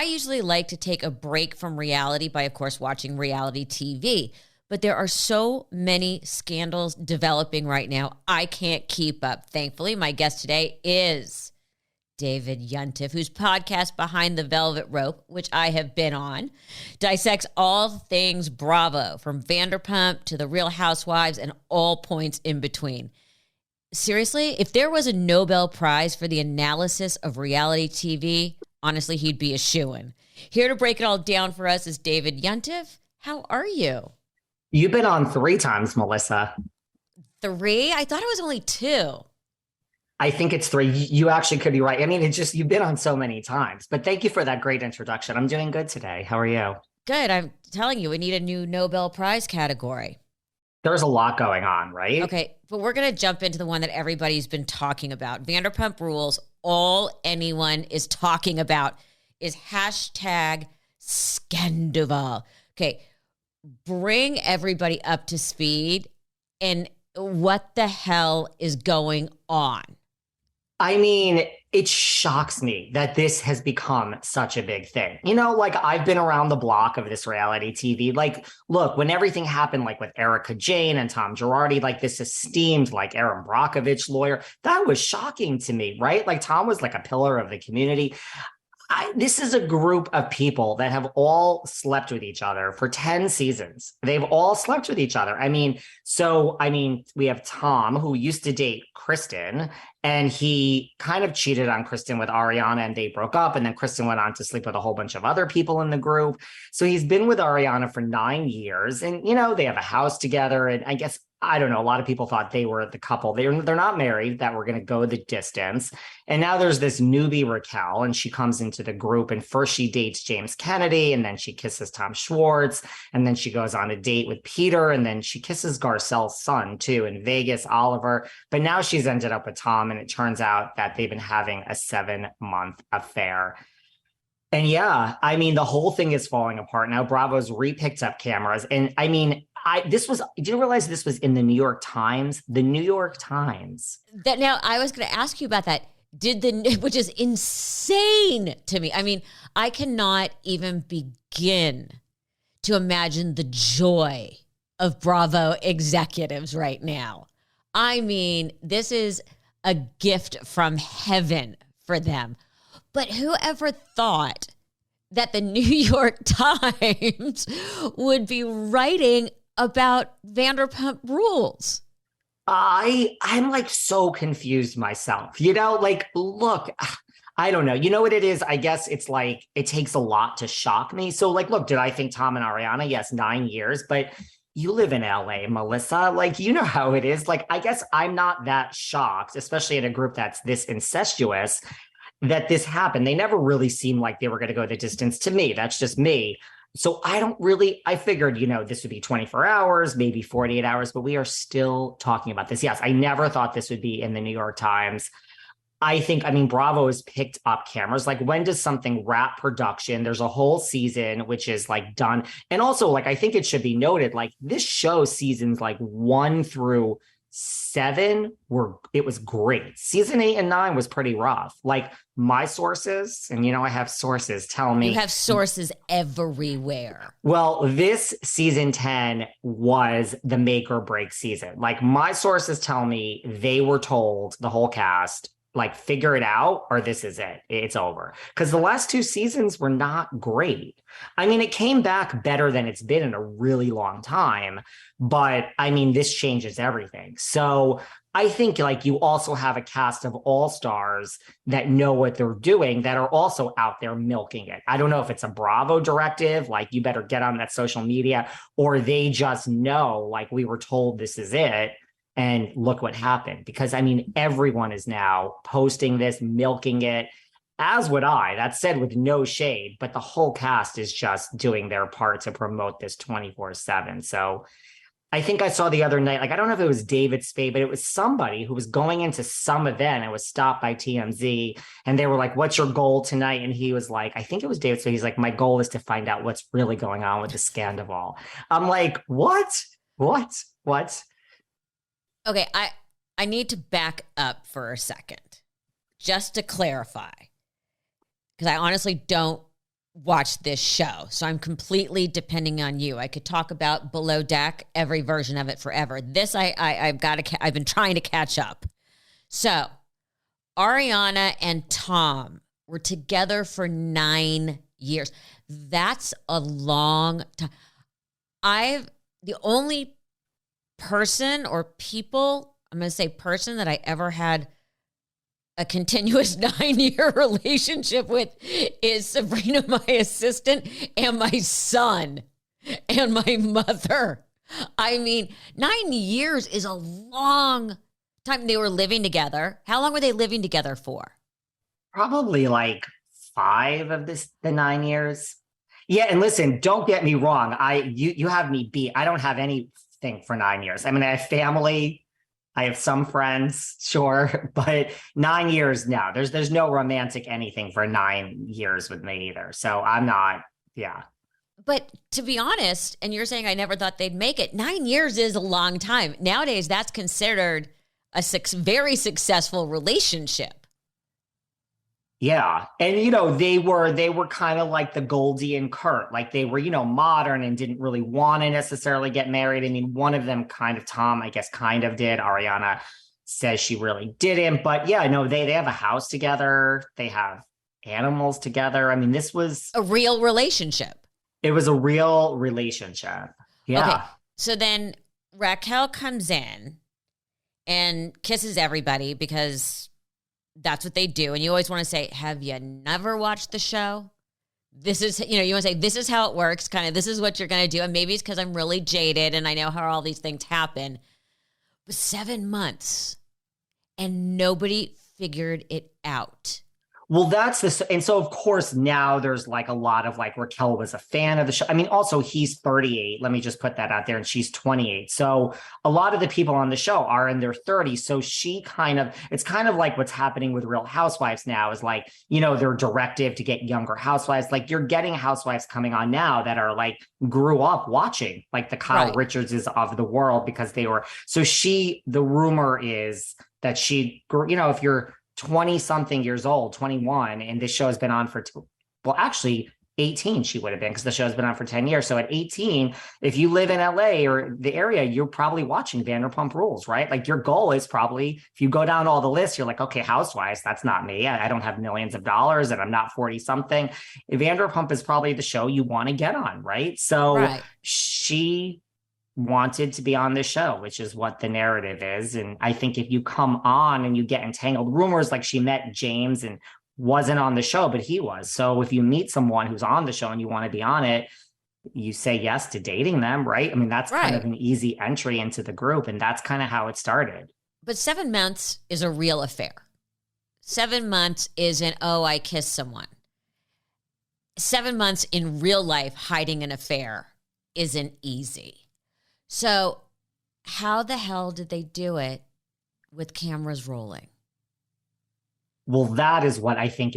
I usually like to take a break from reality by, of course, watching reality TV. But there are so many scandals developing right now, I can't keep up. Thankfully, my guest today is David Yontef, whose podcast Behind the Velvet Rope, which I have been on, dissects all things Bravo, from Vanderpump to the Real Housewives and all points in between. Seriously, if there was a Nobel Prize for the analysis of reality TV, honestly, he'd be a shoo-in. Here to break it all down for us is David Yontef. How are you? You've been on 3 times, Melissa. 3? I thought it was only 2. I think it's 3. You actually could be right. I mean, it's just, you've been on so many times. But thank you for that great introduction. I'm doing good today. How are you? Good. I'm telling you, we need a new Nobel Prize category. There's a lot going on, right? Okay, but we're going to jump into the one that everybody's been talking about. Vanderpump Rules. All anyone is talking about is hashtag Scandoval. Okay, bring everybody up to speed and what the hell is going on? I mean, it shocks me that this has become such a big thing. You know, like, I've been around the block of this reality TV. Like, look, when everything happened, like with Erica Jane and Tom Girardi, like this esteemed, like Aaron Brockovich lawyer, that was shocking to me, right? Like, Tom was like a pillar of the community. This is a group of people that have all slept with each other for 10 seasons. They've all slept with each other. I mean, we have Tom, who used to date Kristen, and he kind of cheated on Kristen with Ariana, and they broke up. And then Kristen went on to sleep with a whole bunch of other people in the group. So he's been with Ariana for 9 years, and, you know, they have a house together. And I guess, I don't know, a lot of people thought they were the couple. They're not married, that were going to go the distance. And now there's this newbie Raquel, and she comes into the group, and first she dates James Kennedy, and then she kisses Tom Schwartz, and then she goes on a date with Peter, and then she kisses Garcelle's son too in Vegas, Oliver. But now she's ended up with Tom, and it turns out that they've been having a 7-month affair. And yeah, I mean, the whole thing is falling apart now. Bravo's re-picked up cameras, and I mean, did you realize this was in the New York Times? The New York Times. That now, I was going to ask you about that. Which is insane to me. I mean, I cannot even begin to imagine the joy of Bravo executives right now. I mean, this is a gift from heaven for them. But whoever thought that the New York Times would be writing about Vanderpump Rules? I'm like so confused myself, you know, like, look, I don't know. You know what it is? I guess it's like, it takes a lot to shock me. So like, look, did I think Tom and Ariana? Yes, 9 years, but you live in LA, Melissa, like, you know how it is. Like, I guess I'm not that shocked, especially in a group that's this incestuous, that this happened. They never really seemed like they were going to go the distance to me. That's just me. So I figured, you know, this would be 24 hours, maybe 48 hours, but we are still talking about this. Yes, I never thought this would be in the New York Times. I mean, Bravo has picked up cameras. Like, when does something wrap production? There's a whole season, which is like done. And also, like, I think it should be noted, like, this show seasons like 1 through 7 it was great. Season 8 and 9 was pretty rough. Like, my sources, and you know, I have sources, tell me. You have sources everywhere. Well, this season 10 was the make or break season. Like, my sources tell me they were told, the whole cast, like, figure it out or this is it. It's over. Because the last 2 seasons were not great. I mean, it came back better than it's been in a really long time. But I mean, this changes everything. So I think, like, you also have a cast of all-stars that know what they're doing that are also out there milking it. I don't know if it's a Bravo directive, like, you better get on that social media, or they just know, like, we were told this is it. And look what happened. Because, I mean, everyone is now posting this, milking it, as would I. That said, with no shade, but the whole cast is just doing their part to promote this 24/7. So I think I saw the other night, like, I don't know if it was David Spade, but it was somebody who was going into some event and was stopped by TMZ. And they were like, what's your goal tonight? And he was like, I think it was David Spade. He's like, my goal is to find out what's really going on with the Scandoval. I'm like, what? Okay, I need to back up for a second, just to clarify, because I honestly don't watch this show. So I'm completely depending on you. I could talk about Below Deck, every version of it forever. This I've been trying to catch up. So Ariana and Tom were together for 9 years. That's a long time. The only person or people, I'm going to say person that I ever had a continuous 9-year relationship with is Sabrina, my assistant, and my son, and my mother. I mean, 9 years is a long time. They were living together. How long were they living together for? Probably like 5 of the 9 years. Yeah, and listen, don't get me wrong. You have me beat. I don't have anything for 9 years. I mean, I have family. I have some friends, sure, but 9 years, no. There's no romantic anything for 9 years with me either. So I'm not, yeah. But to be honest, and you're saying I never thought they'd make it, 9 years is a long time. Nowadays, that's considered a very successful relationship. Yeah. And, they were kind of like the Goldie and Kurt, like they were, modern and didn't really want to necessarily get married. I mean, one of them kind of, Tom, I guess, kind of did. Ariana says she really didn't. But yeah, no, they have a house together. They have animals together. I mean, this was a real relationship. It was a real relationship. Yeah. Okay. So then Raquel comes in and kisses everybody because that's what they do. And you always want to say, have you never watched the show? This is, you want to say, this is how it works. Kind of, this is what you're going to do. And maybe it's because I'm really jaded and I know how all these things happen. But 7 months and nobody figured it out. Well, and so of course now there's like a lot of like Raquel was a fan of the show. I mean, also he's 38. Let me just put that out there. And she's 28. So a lot of the people on the show are in their 30s. So it's kind of like what's happening with Real Housewives now is like, their directive to get younger housewives. Like you're getting housewives coming on now that are like grew up watching like the Kyle Richardses of the world because they were. So the rumor is that she, if you're 20 something years old, 21, and this show has been on for, actually 18 she would have been because the show has been on for 10 years. So at 18, if you live in LA or the area, you're probably watching Vanderpump Rules, right? Like your goal is probably, if you go down all the lists, you're like, okay, Housewives, that's not me. I don't have millions of dollars and I'm not 40 something. Vanderpump is probably the show you want to get on, right? So she wanted to be on this show, which is what the narrative is. And I think if you come on and you get entangled, rumors like she met James and wasn't on the show, but he was. So if you meet someone who's on the show and you want to be on it, you say yes to dating them, right? I mean, that's kind of an easy entry into the group. And that's kind of how it started. But 7 months is a real affair. 7 months isn't, I kissed someone. 7 months in real life hiding an affair isn't easy. So how the hell did they do it with cameras rolling? Well, that is what I think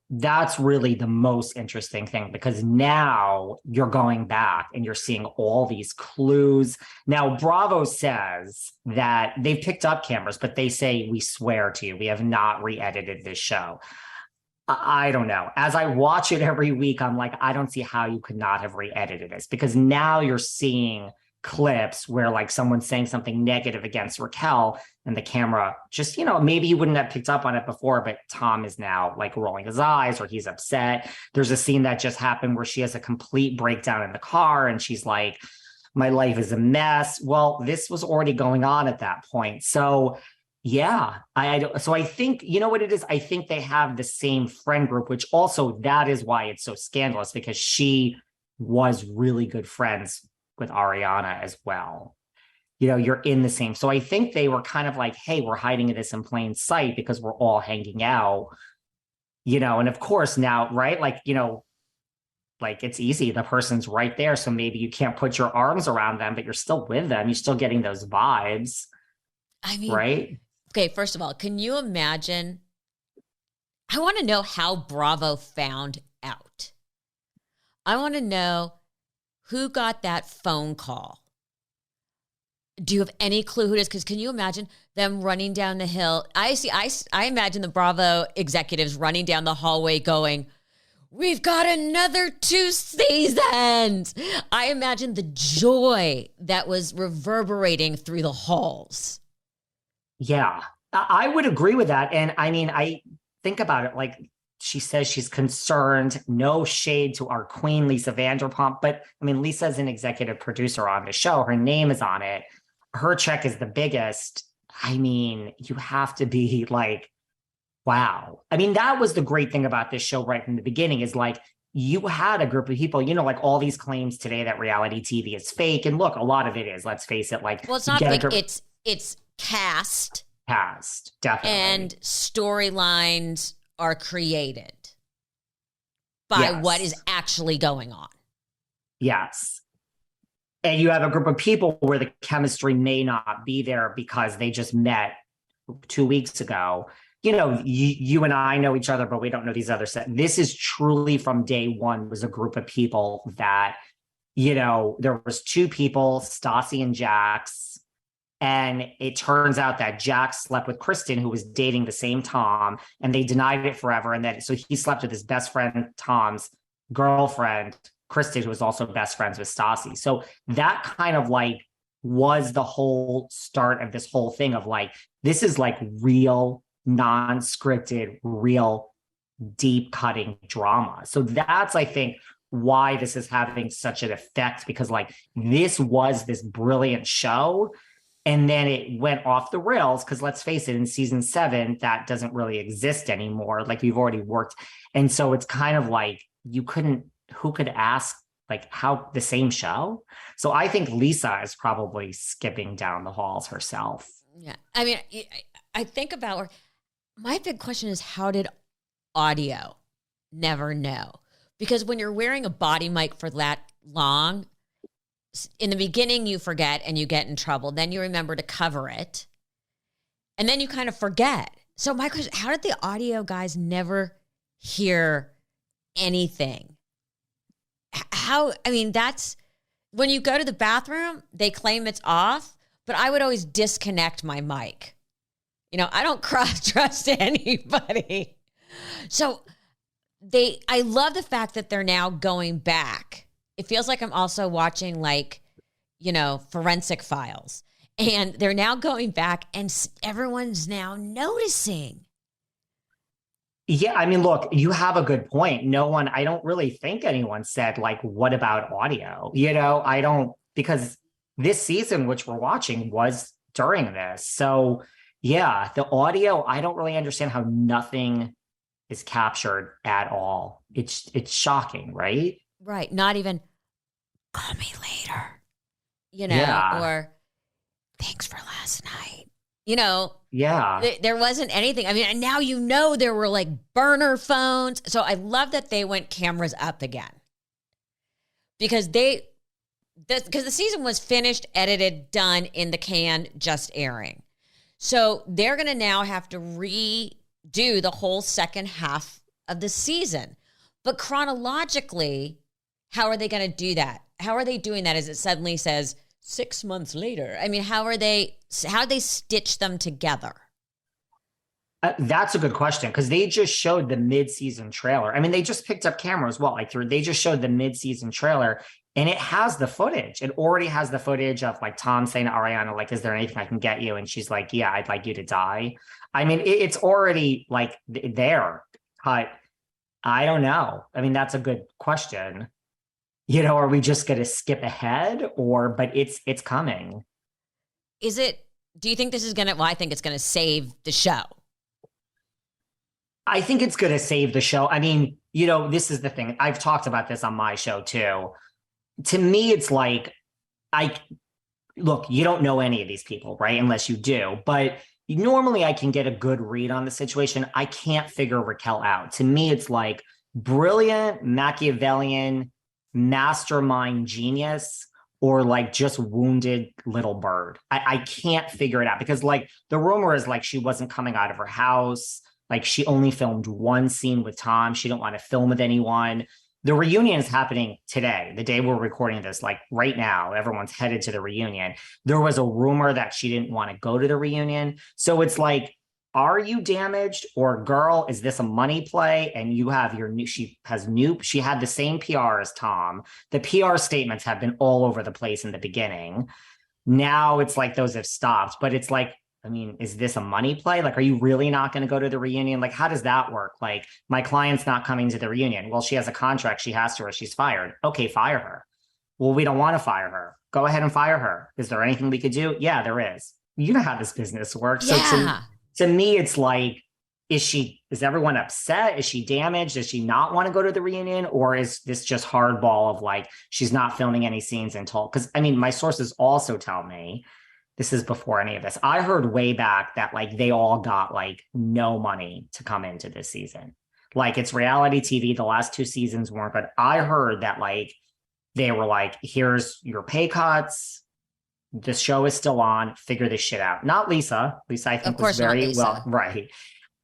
that's really the most interesting thing because now you're going back and you're seeing all these clues. Now, Bravo says that they've picked up cameras, but they say, we swear to you, we have not re-edited this show. I don't know. As I watch it every week, I'm like, I don't see how you could not have re-edited this because now you're seeing clips where like someone's saying something negative against Raquel and the camera just, maybe you wouldn't have picked up on it before, but Tom is now like rolling his eyes or he's upset. There's a scene that just happened where she has a complete breakdown in the car and she's like, my life is a mess. Well, this was already going on at that point. So yeah, so I think, you know what it is? I think they have the same friend group, which also that is why it's so scandalous because she was really good friends with Ariana as well. You're in the same. So I think they were kind of like, hey, we're hiding this in plain sight because we're all hanging out, and of course now, right? Like, like it's easy. The person's right there. So maybe you can't put your arms around them, but you're still with them. You're still getting those vibes. I mean, right? Okay. First of all, can you imagine? I want to know how Bravo found out. I want to know who got that phone call? Do you have any clue who it is? Because can you imagine them running down the hill? I imagine the Bravo executives running down the hallway going, we've got another 2 seasons. I imagine the joy that was reverberating through the halls. Yeah, I would agree with that. And I mean, I think about it like she says she's concerned, no shade to our queen, Lisa Vanderpump. But I mean, Lisa's an executive producer on the show. Her name is on it. Her check is the biggest. I mean, you have to be like, wow. I mean, that was the great thing about this show right from the beginning is like, you had a group of people, you know, like all these claims today that reality TV is fake. And look, a lot of it is, let's face it. Like, well, it's not fake. It's cast, definitely. And storylines are created by what is actually going on. Yes. And you have a group of people where the chemistry may not be there because they just met 2 weeks ago. You know, you and I know each other, but we don't know these other set. This is truly from day one was a group of people that, you know, there was 2 people, Stassi and Jax. And it turns out that Jax slept with Kristen, who was dating the same Tom, and they denied it forever. And then so he slept with his best friend, Tom's girlfriend, Kristen, who was also best friends with Stassi. So that kind of like was the whole start of this whole thing of like, this is like real, non-scripted, real deep cutting drama. So that's, I think, why this is having such an effect, because like this was this brilliant show. And then it went off the rails because let's face it, in season 7, that doesn't really exist anymore. Like we've already worked. And so it's kind of like who could ask like how the same show? So I think Lisa is probably skipping down the halls herself. Yeah. I mean, I think about her. My big question is, how did audio never know? Because when you're wearing a body mic for that long, in the beginning, you forget and you get in trouble. Then you remember to cover it. And then you kind of forget. So my question, how did the audio guys never hear anything? I mean, that's when you go to the bathroom, they claim it's off, but I would always disconnect my mic. You know, I don't cross-trust anybody. So I love the fact that they're now going back. It feels like I'm also watching like, you know, Forensic Files. And they're now going back and everyone's now noticing. Yeah, I mean, look, you have a good point. I don't really think anyone said like, what about audio? You know, because this season, which we're watching, was during this. So yeah, the audio, I don't really understand how nothing is captured at all. It's shocking, right? Right. Not even call me later, you know, or thanks for last night. You know, there wasn't anything. I mean, and now you know there were like burner phones. So I love that they went cameras up again because the season was finished, edited, done, in the can, just airing. So they're going to now have to redo the whole second half of the season. But chronologically, how are they going to do that? How are they doing that as it suddenly says 6 months later? I mean, how do they stitch them together? That's a good question, because they just showed the mid-season trailer. I mean, they just picked up camera as well. Like they just showed the mid-season trailer, and it has the footage. It already has the footage of like Tom saying to Ariana, like, is there anything I can get you? And she's like, yeah, I'd like you to die. I mean, it's already like there. But I don't know. I mean, that's a good question. You know, are we just going to skip ahead but it's coming. Do you think this is I think it's going to save the show. I think it's going to save the show. I mean, you know, this is the thing. I've talked about this on my show too. To me, it's like, look, you don't know any of these people, right? Unless you do. But normally I can get a good read on the situation. I can't figure Raquel out. To me, it's like brilliant, Machiavellian, mastermind genius, or like just wounded little bird. I can't figure it out, because like the rumor is like she wasn't coming out of her house. Like she only filmed one scene with Tom. She didn't want to film with anyone. The reunion is happening today, the day we're recording this, like right now, everyone's headed to the reunion. There was a rumor that she didn't want to go to the reunion. So it's like, are you damaged, or girl, is this a money play? And you have she had the same PR as Tom. The PR statements have been all over the place in the beginning. Now it's like those have stopped, but it's like, I mean, is this a money play? Like, are you really not going to go to the reunion? Like, how does that work? Like, my client's not coming to the reunion. Well, she has a contract. She has to, or she's fired. Okay, fire her. Well, we don't want to fire her. Go ahead and fire her. Is there anything we could do? Yeah, there is. You know how this business works. So Yeah. to me, it's like, is everyone upset? Is she damaged? Does she not want to go to the reunion? Or is this just hardball of like, she's not filming any scenes until, because I mean, my sources also tell me, this is before any of this, I heard way back that like they all got like no money to come into this season. Like, it's reality TV. The last 2 seasons weren't, but I heard that like they were like, here's your pay cuts. The show is still on. Figure this shit out. Not Lisa. Lisa, I think, was very well, right.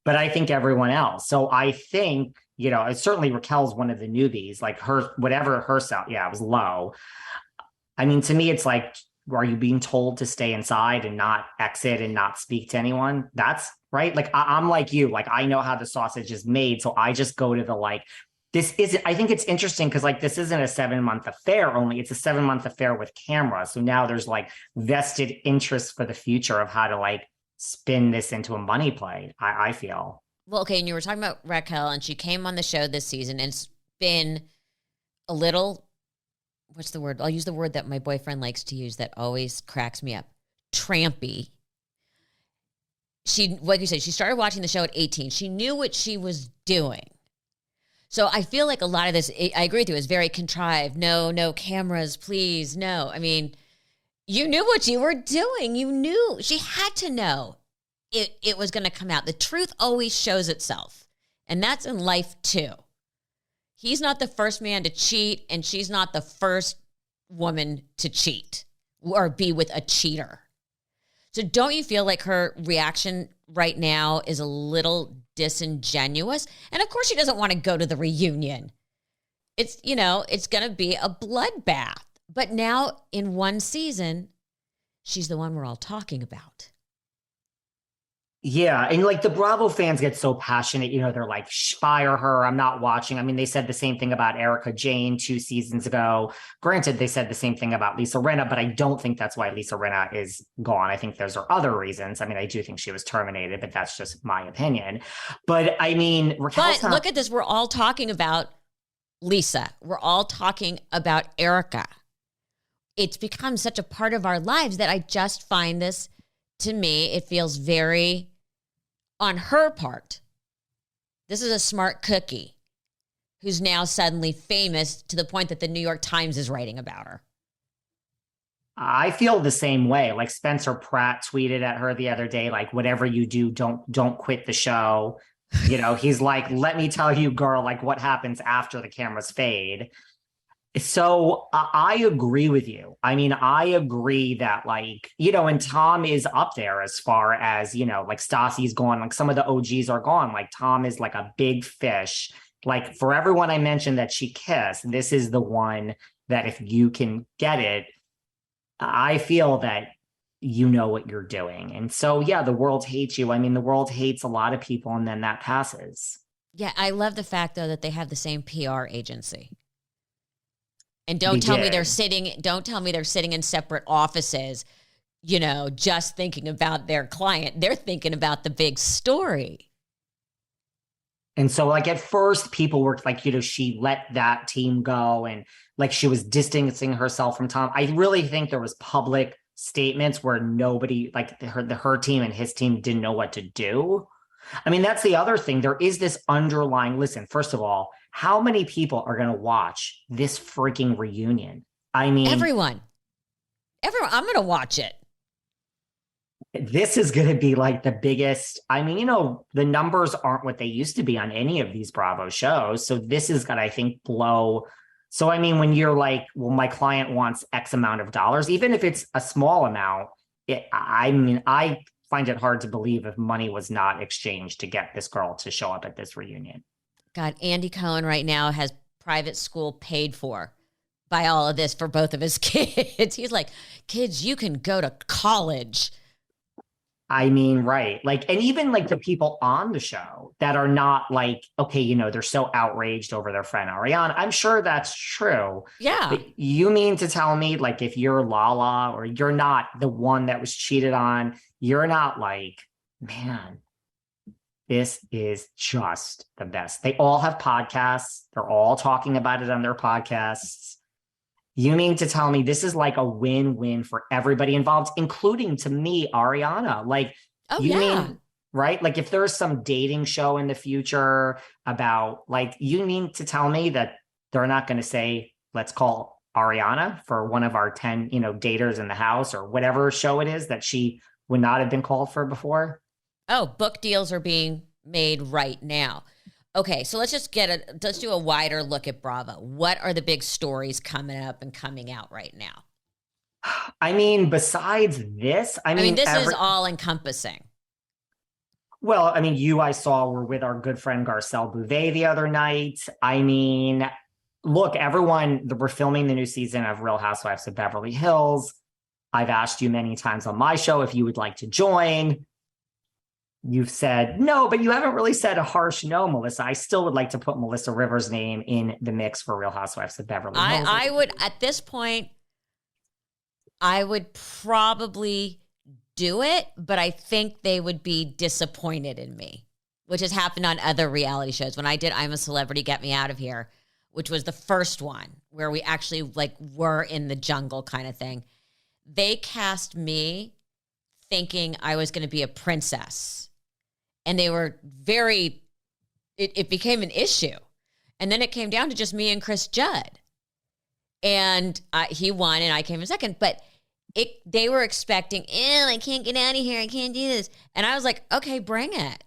But I think everyone else. So I think, it's certainly Raquel's one of the newbies, like whatever her sound, yeah, it was low. I mean, to me, it's like, are you being told to stay inside and not exit and not speak to anyone? That's right. Like, I'm like you, like, I know how the sausage is made. So I just go to the, like, I think it's interesting because like, this isn't a 7-month affair only, it's a 7-month affair with camera. So now there's like vested interest for the future of how to like spin this into a money play, I feel. Well, okay, and you were talking about Raquel, and she came on the show this season, and it's been a little, what's the word? I'll use the word that my boyfriend likes to use that always cracks me up. Trampy. She, like you said, she started watching the show at 18. She knew what she was doing. So I feel like a lot of this, I agree with you, is very contrived. No cameras, please, no. I mean, you knew what you were doing. You knew. She had to know it was going to come out. The truth always shows itself. And that's in life too. He's not the first man to cheat, and she's not the first woman to cheat or be with a cheater. So don't you feel like her reaction right now is a little disingenuous? And of course she doesn't want to go to the reunion. It's, it's going to be a bloodbath. But now in one season, she's the one we're all talking about. Yeah. And like the Bravo fans get so passionate, they're like, fire her. I'm not watching. I mean, they said the same thing about Erica Jane 2 seasons ago. Granted, they said the same thing about Lisa Rinna, but I don't think that's why Lisa Rinna is gone. I think those are other reasons. I mean, I do think she was terminated, but that's just my opinion. But I mean, Raquel's but look at this. We're all talking about Lisa. We're all talking about Erica. It's become such a part of our lives that I just find this, to me, it feels very, on her part, this is a smart cookie who's now suddenly famous to the point that the New York Times is writing about her. I feel the same way. Like Spencer Pratt tweeted at her the other day, like, whatever you do, don't quit the show. He's like, let me tell you, girl, like what happens after the cameras fade. So I agree with you. I mean, I agree that like, and Tom is up there as far as, like Stassi's gone, like some of the OGs are gone. Like Tom is like a big fish. Like for everyone I mentioned that she kissed, this is the one that if you can get it, I feel that you know what you're doing. And so, yeah, the world hates you. I mean, the world hates a lot of people, and then that passes. Yeah, I love the fact, though, that they have the same PR agency. And don't tell me they're sitting in separate offices, just thinking about their client. They're thinking about the big story. And so like at first people were like, she let that team go and like she was distancing herself from Tom. I really think there was public statements where nobody, like her team and his team, didn't know what to do. I mean, that's the other thing. There is this underlying, listen, first of all, how many people are going to watch this freaking reunion? I mean, everyone, I'm going to watch it. This is going to be like the biggest. I mean, the numbers aren't what they used to be on any of these Bravo shows. So this is going to, I think, blow. So, I mean, when you're like, well, my client wants X amount of dollars, even if it's a small amount, I find it hard to believe if money was not exchanged to get this girl to show up at this reunion. God, Andy Cohen right now has private school paid for by all of this for both of his kids. He's like, kids, you can go to college. I mean, right. Like, and even like the people on the show that are not like, okay, they're so outraged over their friend Ariana. I'm sure that's true. Yeah. But you mean to tell me, like, if you're Lala or you're not the one that was cheated on, you're not like, man, this is just the best. They all have podcasts. They're all talking about it on their podcasts. You mean to tell me this is like a win-win for everybody involved, including to me, Ariana? Like, Oh, you yeah. mean, right? Like, if there's some dating show in the future about, like, you mean to tell me that they're not going to say, let's call Ariana for one of our 10, daters in the house or whatever show it is that she would not have been called for before? Oh, book deals are being made right now. Okay, so let's do a wider look at Bravo. What are the big stories coming up and coming out right now? I mean, besides this, This is all encompassing. Well, I saw were with our good friend Garcelle Bouvet the other night. I mean, look, we're filming the new season of Real Housewives of Beverly Hills. I've asked you many times on my show if you would like to join. You've said no, but you haven't really said a harsh no, Melissa. I still would like to put Melissa Rivers' name in the mix for Real Housewives of Beverly Hills. I would, at this point, I would probably do it, but I think they would be disappointed in me, which has happened on other reality shows. When I did I'm a Celebrity, Get Me Out of Here, which was the first one where we actually were in the jungle kind of thing. They cast me thinking I was going to be a princess. And they were it became an issue. And then it came down to just me and Chris Judd. And he won and I came in second. But they were expecting, I can't get out of here. I can't do this. And I was like, okay, bring it.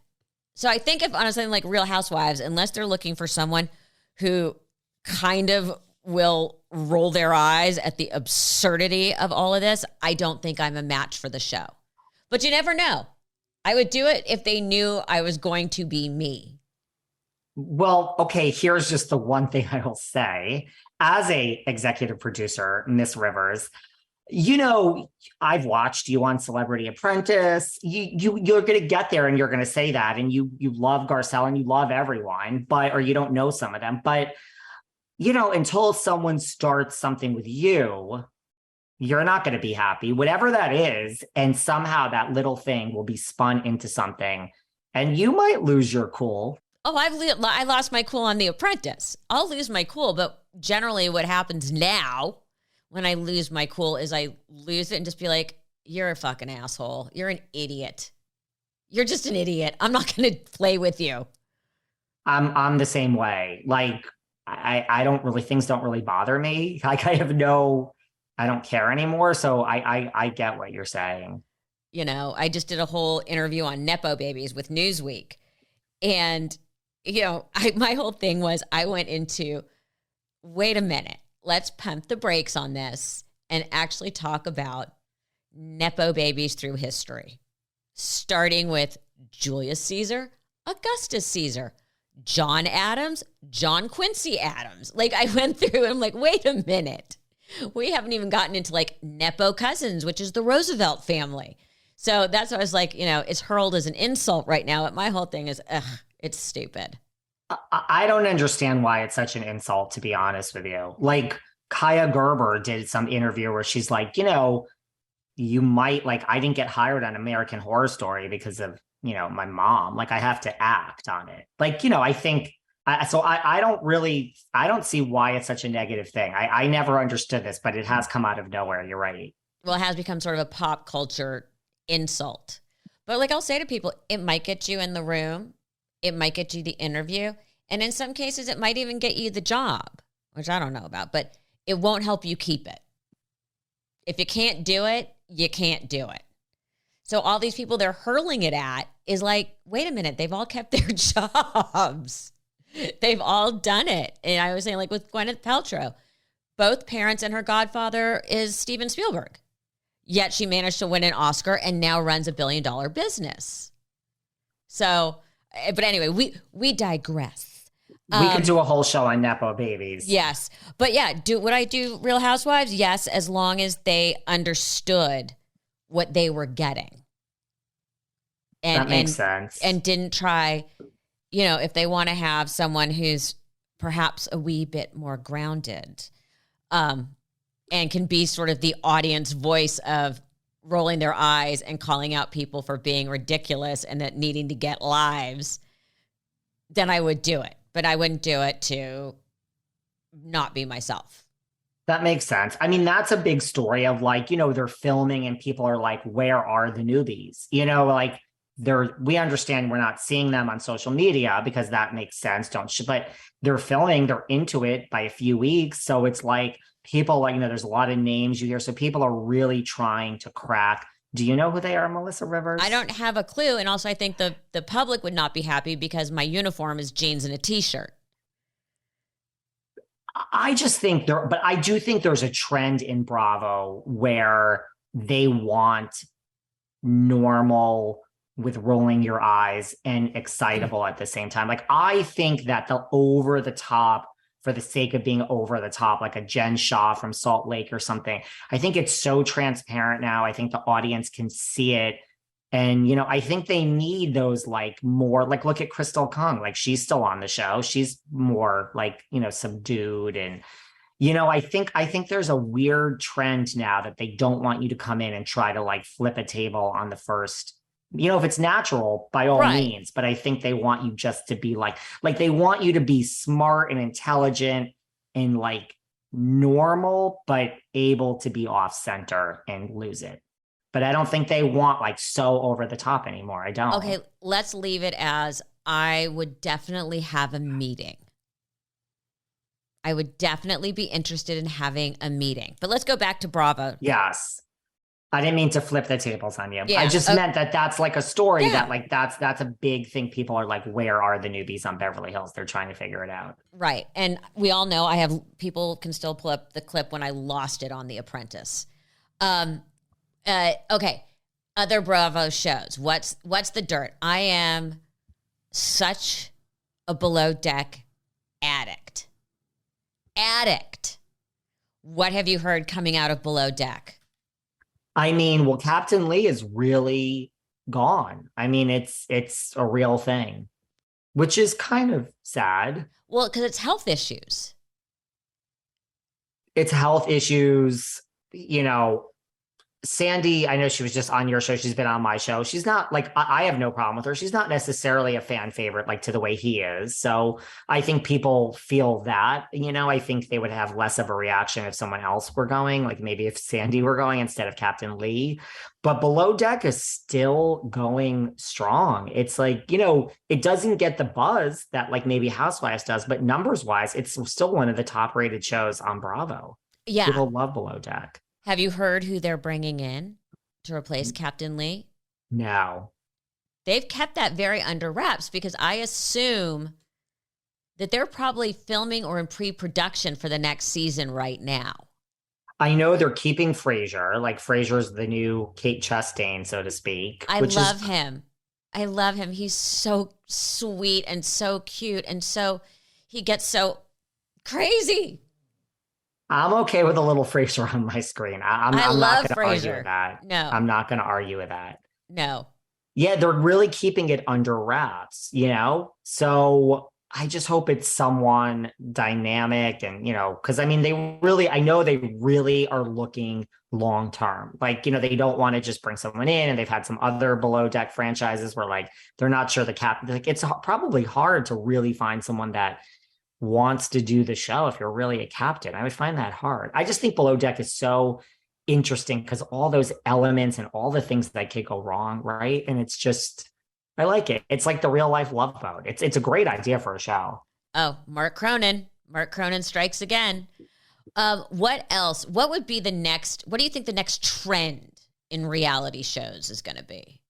So I think if on something like Real Housewives, unless they're looking for someone who kind of will roll their eyes at the absurdity of all of this, I don't think I'm a match for the show. But you never know. I would do it if they knew I was going to be me. Well, okay, here's just the one thing I will say. As a executive producer, Miss Rivers, I've watched you on Celebrity Apprentice. You're going to get there and you're going to say that. And you love Garcelle and you love everyone, or you don't know some of them. But, until someone starts something with you're not going to be happy, whatever that is. And somehow that little thing will be spun into something and you might lose your cool. Oh, I lost my cool on The Apprentice. I'll lose my cool. But generally what happens now when I lose my cool is I lose it and just be like, you're a fucking asshole. You're an idiot. You're just an idiot. I'm not going to play with you. I'm the same way. Like, I don't really, things don't really bother me. Like, I don't care anymore. So I get what you're saying. I just did a whole interview on Nepo babies with Newsweek. And, my whole thing was I went into, wait a minute, let's pump the brakes on this and actually talk about Nepo babies through history. Starting with Julius Caesar, Augustus Caesar, John Adams, John Quincy Adams. Like, I went through and I'm like, wait a minute. We haven't even gotten into Nepo cousins, which is the Roosevelt family. So that's what I was like, it's hurled as an insult right now. But my whole thing is, it's stupid. I don't understand why it's such an insult, to be honest with you. Like, Kaya Gerber did some interview where she's like, you might, I didn't get hired on American Horror Story because of, my mom. Like, I have to act on it. I think, I don't see why it's such a negative thing. I never understood this, but it has come out of nowhere. You're right. Well, it has become sort of a pop culture insult. But I'll say to people, it might get you in the room. It might get you the interview. And in some cases, it might even get you the job, which I don't know about, but it won't help you keep it. If you can't do it, you can't do it. So all these people they're hurling it at is like, wait a minute, they've all kept their jobs. They've all done it. And I was saying, with Gwyneth Paltrow, both parents and her godfather is Steven Spielberg. Yet she managed to win an Oscar and now runs $1 billion business. So, but anyway, we digress. We could do a whole show on Nepo babies. Yes. But yeah, would I do Real Housewives? Yes, as long as they understood what they were getting. and That makes sense. and didn't try, if they want to have someone who's perhaps a wee bit more grounded, and can be sort of the audience voice of rolling their eyes and calling out people for being ridiculous and that needing to get lives, then I would do it. But I wouldn't do it to not be myself. That makes sense. I mean, that's a big story of like, they're filming and people are like, where are the newbies? Like we understand we're not seeing them on social media because that makes sense. But they're filming, they're into it by a few weeks. So it's like people like, there's a lot of names you hear. So people are really trying to crack. Do you know who they are, Melissa Rivers? I don't have a clue. And also I think the public would not be happy because my uniform is jeans and a t-shirt. I just think but I do think there's a trend in Bravo where they want normal with rolling your eyes and excitable at the same time. Like, I think that the over the top for the sake of being over the top, like a Jen Shah from Salt Lake or something, I think it's so transparent now. I think the audience can see it. And, I think they need those like more like, look at Crystal Kung, like she's still on the show. She's more like, subdued. And, I think there's a weird trend now that they don't want you to come in and try to like flip a table on the first, if it's natural, by all means. But I think they want you just to be like they want you to be smart and intelligent and like normal, but able to be off center and lose it. But I don't think they want like so over the top anymore. I don't. Okay, let's leave it as I would definitely have a meeting. I would definitely be interested in having a meeting. But let's go back to Bravo. Yes. I didn't mean to flip the tables on you. Yeah. I just meant that that's like a story that like that's a big thing. People are like, where are the newbies on Beverly Hills? They're trying to figure it out. Right. And we all know people can still pull up the clip when I lost it on The Apprentice. Okay. Other Bravo shows. What's the dirt? I am such a Below Deck addict. What have you heard coming out of Below Deck? I mean, well, Captain Lee is really gone. I mean, it's a real thing, which is kind of sad. Well, because it's health issues. It's health issues, Sandy, I know she was just on your show. She's been on my show. She's not like, I have no problem with her. She's not necessarily a fan favorite, like to the way he is. So I think people feel that, I think they would have less of a reaction if someone else were going, like maybe if Sandy were going instead of Captain Lee. But Below Deck is still going strong. It's like, it doesn't get the buzz that like maybe Housewives does, but numbers wise, it's still one of the top rated shows on Bravo. Yeah. People love Below Deck. Have you heard who they're bringing in to replace Captain Lee? No. They've kept that very under wraps because I assume that they're probably filming or in pre-production for the next season right now. I know they're keeping Frasier. Like Frasier's the new Kate Chastain, so to speak. I love him. He's so sweet and so cute. And he gets so crazy. I'm okay with a little Frasier on my screen. I'm not going to argue with that. No. I'm not going to argue with that. No. Yeah, they're really keeping it under wraps, So I just hope it's someone dynamic and, because I mean, I know they really are looking long term. Like, they don't want to just bring someone in, and they've had some other Below Deck franchises where like they're not sure like it's probably hard to really find someone that wants to do the show if you're really a captain. I would find that hard. I just think Below Deck is so interesting because all those elements and all the things that could go wrong, right? And it's just, I like it. It's like the real life Love Boat. It's a great idea for a show. Oh, Mark Cronin strikes again. What else? What would be what do you think the next trend in reality shows is going to be?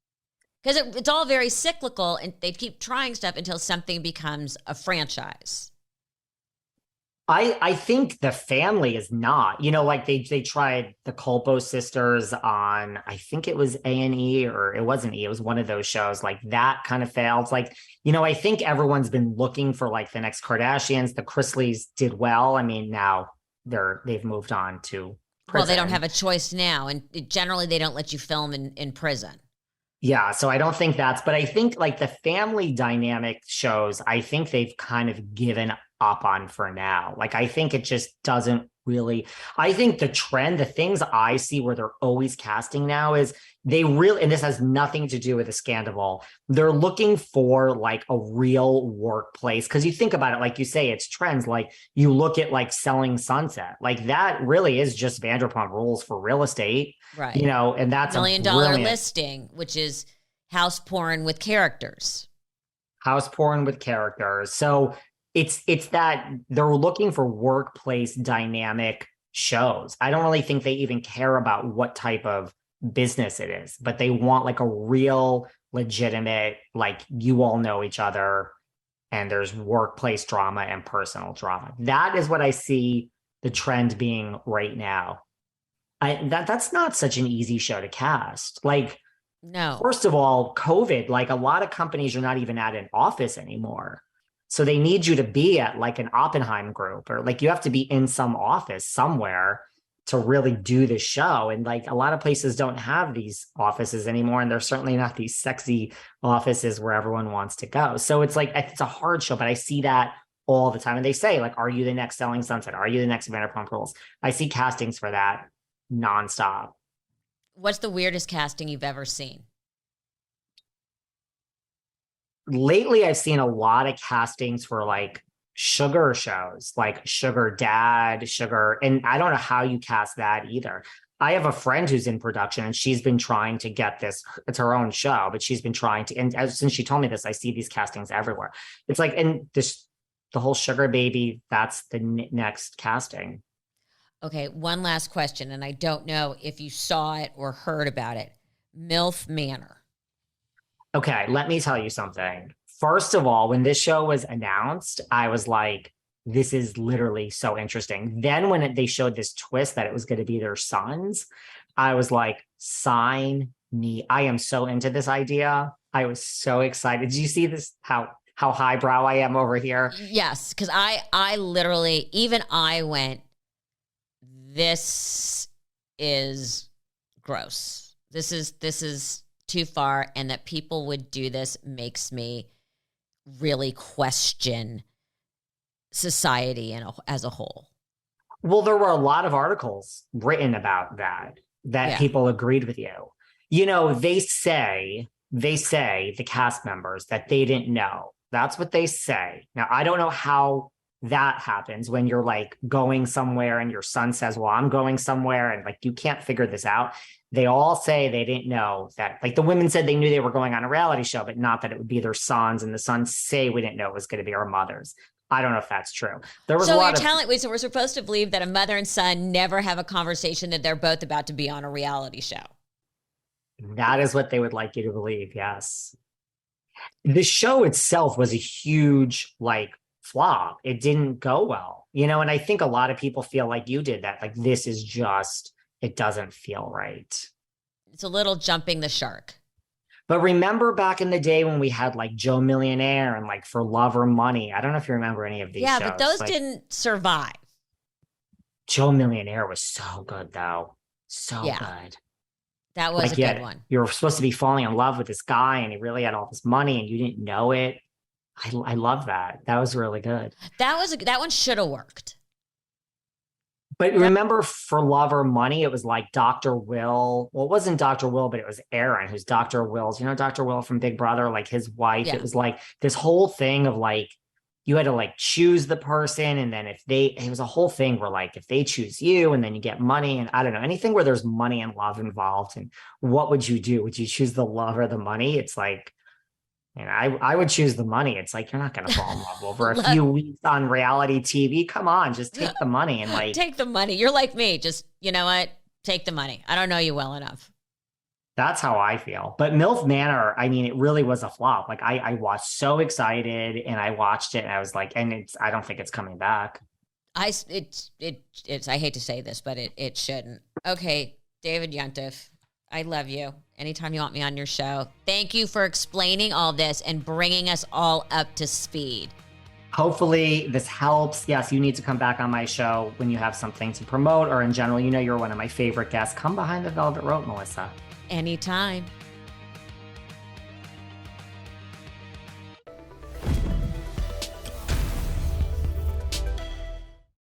Because it's all very cyclical and they keep trying stuff until something becomes a franchise. I think the family is not, like they tried the Culpo sisters on, I think it was A&E, or it wasn't E, it was one of those shows, like that kind of failed. Like, I think everyone's been looking for like the next Kardashians. The Chrisleys did well. I mean, now they've moved on to prison. Well, they don't have a choice now. And generally they don't let you film in prison. Yeah, so I don't think but I think like the family dynamic shows, I think they've kind of given up on for now. Like, I think it just doesn't really, I think the trend, the things I see where they're always casting now is they really, and this has nothing to do with the Scandoval, they're looking for like a real workplace. Cause you think about it, like you say, it's trends. Like you look at like Selling Sunset, like that really is just Vanderpump Rules for real estate. Right. And that's a $1 million listing, which is house porn with characters. House porn with characters. So it's that they're looking for workplace dynamic shows. I don't really think they even care about what type of business it is, but they want like a real legitimate, like you all know each other and there's workplace drama and personal drama. That is what I see the trend being right now. That's not such an easy show to cast. Like, no. First of all, COVID, like a lot of companies are not even at an office anymore. So they need you to be at like an Oppenheim group, or like you have to be in some office somewhere to really do the show. And like a lot of places don't have these offices anymore. And they're certainly not these sexy offices where everyone wants to go. So it's like, it's a hard show, but I see that all the time. And they say like, are you the next Selling Sunset? Are you the next Vanderpump Rules? I see castings for that nonstop. What's the weirdest casting you've ever seen? Lately, I've seen a lot of castings for like sugar shows, like Sugar Dad, Sugar, and I don't know how you cast that either. I have a friend who's in production and she's been trying to get this. It's her own show, but she's been trying to, and since she told me this, I see these castings everywhere. It's like, and this, the whole Sugar Baby, that's the next casting. Okay, one last question, and I don't know if you saw it or heard about it. MILF Manor. Okay, let me tell you something. First of all, when this show was announced, I was like, this is literally so interesting. Then when they showed this twist that it was going to be their sons, I was like, sign me. I am so into this idea. I was so excited. Did you see this? How highbrow I am over here? Yes, because I literally, even I went, this is gross. This is too far, and that people would do this makes me really question society and as a whole. Well, there were a lot of articles written about that people agreed with you. You know, they say the cast members that they didn't know. That's what they say. Now, I don't know how that happens when you're like going somewhere and your son says, well, I'm going somewhere, and like you can't figure this out. They all say they didn't know that, like the women said they knew they were going on a reality show, but not that it would be their sons. And the sons say we didn't know it was going to be our mothers. I don't know if that's true. There was so a lot wait, so we're supposed to believe that a mother and son never have a conversation, that they're both about to be on a reality show. That is what they would like you to believe. Yes. The show itself was a huge like flop. It didn't go well, you know, and I think a lot of people feel like you did, that like this is just, it doesn't feel right. It's a little jumping the shark. But remember back in the day when we had like Joe Millionaire and like For Love or Money? I don't know if you remember any of these shows. Yeah, but those like, didn't survive. Joe Millionaire was so good though. So good. That was like, a good one. You were supposed to be falling in love with this guy and he really had all this money and you didn't know it. I love that. That was really good. That one should have worked. But remember For Love or Money, it was like Dr. Will. Well, it wasn't Dr. Will, but it was Aaron, who's Dr. Will's, you know, Dr. Will from Big Brother, like his wife. Yeah. It was like this whole thing of like, you had to like choose the person. And then it was a whole thing where like, if they choose you and then you get money, and I don't know, anything where there's money and love involved. And what would you do? Would you choose the love or the money? It's like, and I would choose the money. It's like, you're not going to fall in love over a few weeks on reality TV. Come on, just take the money and like. Take the money. You're like me. Just, you know what? Take the money. I don't know you well enough. That's how I feel. But MILF Manor, I mean, it really was a flop. Like I was so excited and I watched it and I was like, and I don't think it's coming back. I hate to say this, but it shouldn't. Okay, David Yontef, I love you. Anytime you want me on your show. Thank you for explaining all this and bringing us all up to speed. Hopefully this helps. Yes, you need to come back on my show when you have something to promote, or in general, you know, you're one of my favorite guests. Come behind the velvet rope, Melissa. Anytime.